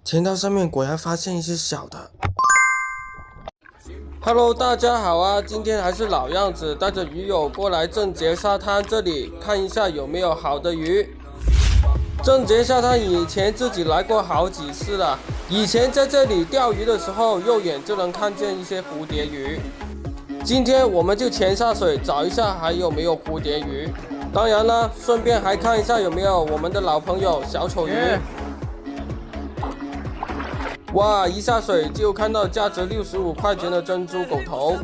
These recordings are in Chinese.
潜到上面果然发现一只小的。Hello， 大家好啊！今天还是老样子，带着鱼友过来正杰沙滩这里看一下有没有好的鱼。正杰沙滩以前自己来过好几次了，以前在这里钓鱼的时候，肉眼就能看见一些蝴蝶鱼。今天我们就潜下水找一下还有没有蝴蝶鱼，当然了，顺便还看一下有没有我们的老朋友小丑鱼。哇！一下水就看到价值65块钱的珍珠狗头。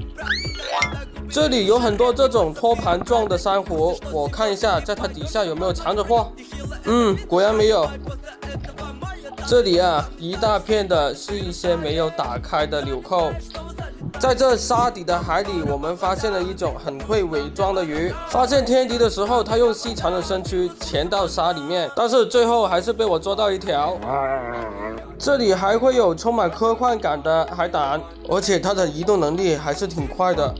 这里有很多这种托盘状的珊瑚，我看一下在它底下有没有藏着货。果然没有。这里啊，一大片的是一些没有打开的纽扣。在这沙底的海里，我们发现了一种很会伪装的鱼。发现天敌的时候，它用细长的身躯潜到沙里面，但是最后还是被我捉到一条。这里还会有充满科幻感的海胆，而且它的移动能力还是挺快的。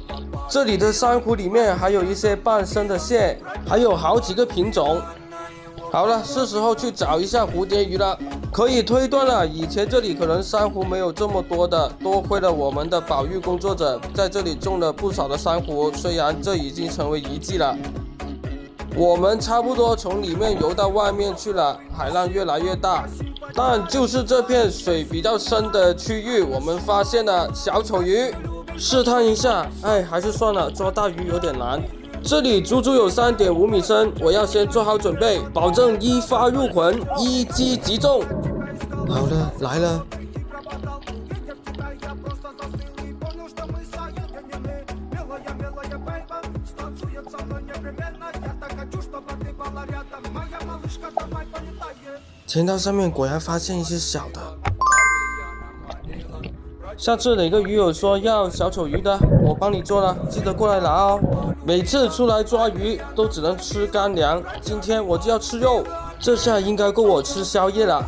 这里的珊瑚里面还有一些半生的蟹，还有好几个品种。好了，是时候去找一下蝴蝶鱼了。可以推断了，以前这里可能珊瑚没有这么多的，多亏了我们的保育工作者在这里种了不少的珊瑚，虽然这已经成为遗迹了。我们差不多从里面游到外面去了，海浪越来越大，但就是这片水比较深的区域，我们发现了小丑鱼，试探一下，还是算了，抓大鱼有点难。这里足足有3.5米深，我要先做好准备，保证一发入魂，一击即中。好了，来了。潜到上面果然发现一只小的。下次哪个鱼友说要小丑鱼的，我帮你做了，记得过来拿哦。每次出来抓鱼都只能吃干粮，今天我就要吃肉，这下应该够我吃宵夜了。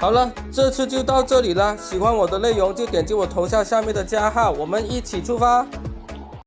好了，这次就到这里了，喜欢我的内容就点击我头像下面的加号，我们一起出发。